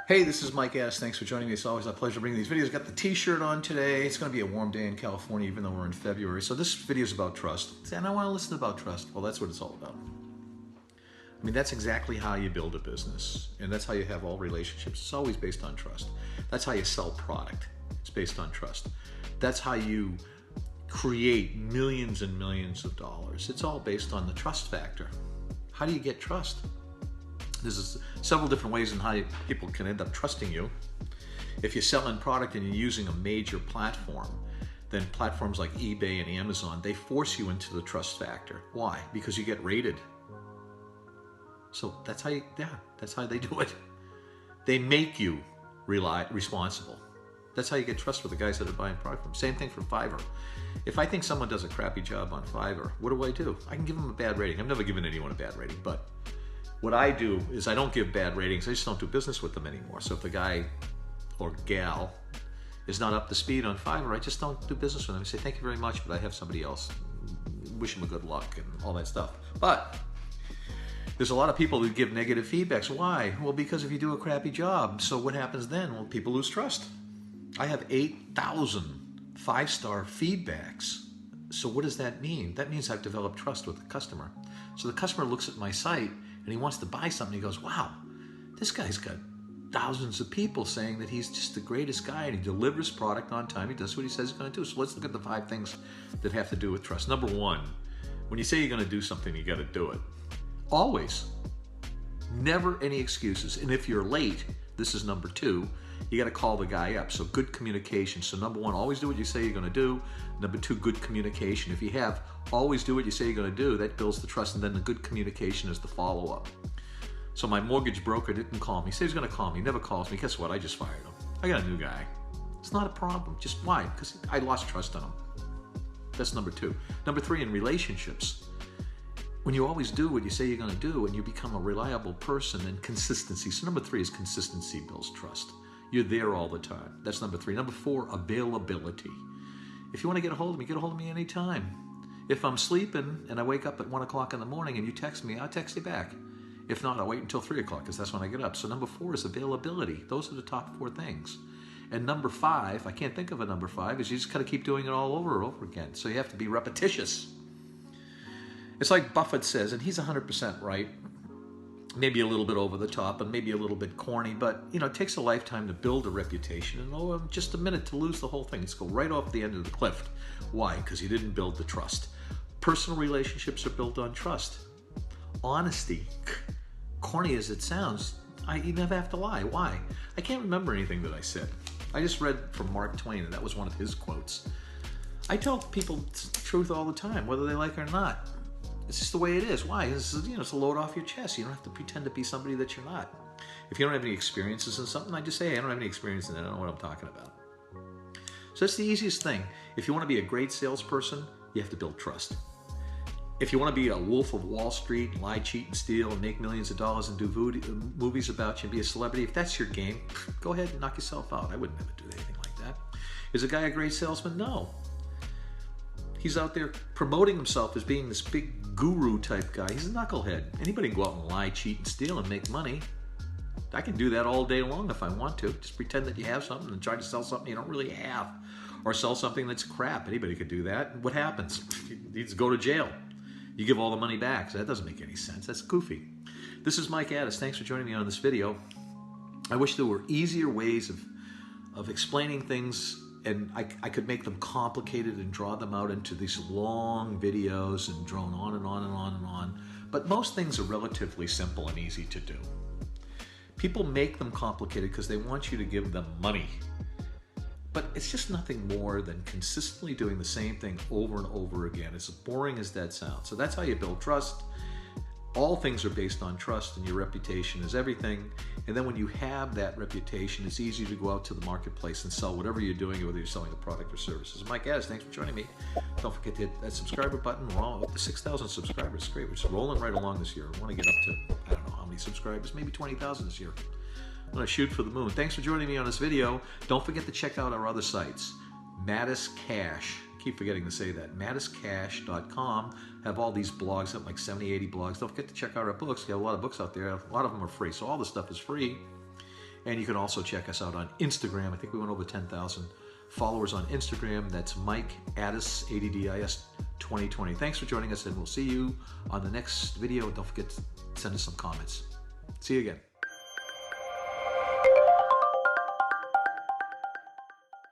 Hey, this is Mike Addis. Thanks for joining me. It's always a pleasure bringing these videos. Got the t-shirt on today. It's going to be a warm day in California, even though we're in February. So this video is about trust. And I want to listen about trust. Well, that's what it's all about. I mean, that's exactly how you build a business. And that's how you have all relationships. It's always based on trust. That's how you sell product. It's based on trust. That's how you create millions and millions of dollars. It's all based on the trust factor. How do you get trust? There's several different ways in how people can end up trusting you. If you're selling product and you're using a major platform, then platforms like eBay and Amazon, they force you into the trust factor. Why? Because you get rated. So that's how they do it. They make you responsible. That's how you get trust with the guys that are buying product from. Same thing for Fiverr. If I think someone does a crappy job on Fiverr, what do? I can give them a bad rating. I've never given anyone a bad rating, but what I do is I don't give bad ratings. I just don't do business with them anymore. So if the guy or gal is not up to speed on Fiverr, I just don't do business with them. I say, thank you very much, but I have somebody else. Wish them a good luck and all that stuff. But there's a lot of people who give negative feedbacks. Why? Well, because if you do a crappy job, so what happens then? Well, people lose trust. I have 8,000 five-star feedbacks. So what does that mean? That means I've developed trust with the customer. So the customer looks at my site and he wants to buy something. He goes, wow, this guy's got thousands of people saying that he's just the greatest guy and he delivers product on time. He does what he says he's going to do. So let's look at the 5 things that have to do with trust. Number 1, when you say you're going to do something, you got to do it. Always. Never any excuses. And if you're late, this is number 2, you got to call the guy up. So good communication. So number 1, always do what you say you're going to do. Number 2, good communication. If you have always do what you say you're going to do, that builds the trust, and then the good communication is the follow-up. So my mortgage broker didn't call me. He said he's going to call me. He never calls me. Guess what? I just fired him. I got a new guy. It's not a problem. Just why? Because I lost trust in him. That's number 2. Number 3, in relationships. When you always do what you say you're going to do and you become a reliable person, and consistency. So number 3 is consistency builds trust. You're there all the time. That's number 3. Number 4, availability. If you want to get a hold of me, get a hold of me anytime. If I'm sleeping and I wake up at 1 o'clock in the morning and you text me, I'll text you back. If not, I'll wait until 3 o'clock because that's when I get up. So number 4 is availability. Those are the top 4 things. And number 5, I can't think of a number 5, is you just got to keep doing it all over and over again. So you have to be repetitious. It's like Buffett says, and he's 100% right, maybe a little bit over the top and maybe a little bit corny, but you know, it takes a lifetime to build a reputation and just a minute to lose the whole thing. It's go right off the end of the cliff. Why? Because you didn't build the trust. Personal relationships are built on trust. Honesty, corny as it sounds, you never have to lie. Why? I can't remember anything that I said. I just read from Mark Twain, and that was one of his quotes. I tell people the truth all the time, whether they like it or not. It's just the way it is. Why? It's a load off your chest. You don't have to pretend to be somebody that you're not. If you don't have any experiences in something, I just say, hey, I don't have any experience in it. I don't know what I'm talking about. So that's the easiest thing. If you want to be a great salesperson, you have to build trust. If you want to be a wolf of Wall Street, lie, cheat, and steal, and make millions of dollars and do movies about you and be a celebrity, if that's your game, go ahead and knock yourself out. I would never do anything like that. Is a guy a great salesman? No. He's out there promoting himself as being this big guru type guy. He's a knucklehead. Anybody can go out and lie, cheat, and steal and make money. I can do that all day long if I want to. Just pretend that you have something and try to sell something you don't really have. Or sell something that's crap. Anybody could do that. What happens? You just go to jail. You give all the money back. So that doesn't make any sense. That's goofy. This is Mike Addis. Thanks for joining me on this video. I wish there were easier ways of explaining things, and I could make them complicated and draw them out into these long videos and drone on and on and on and on. But most things are relatively simple and easy to do. People make them complicated because they want you to give them money. But it's just nothing more than consistently doing the same thing over and over again, as boring as that sounds. So that's how you build trust. All things are based on trust, and your reputation is everything. And then when you have that reputation, it's easy to go out to the marketplace and sell whatever you're doing, whether you're selling a product or services. Mike Addis, thanks for joining me. Don't forget to hit that subscriber button. We're all up to 6,000 subscribers. Great. We're just rolling right along this year. We want to get up to, I don't know how many subscribers, maybe 20,000 this year. I'm going to shoot for the moon. Thanks for joining me on this video. Don't forget to check out our other sites. Mattis Cash. I keep forgetting to say that. MattisCash.com. Have all these blogs, up like 70, 80 blogs. Don't forget to check out our books. We have a lot of books out there. A lot of them are free. So all this stuff is free. And you can also check us out on Instagram. I think we went over 10,000 followers on Instagram. That's Mike Addis, ADDIS 2020. Thanks for joining us, and we'll see you on the next video. Don't forget to send us some comments. See you again.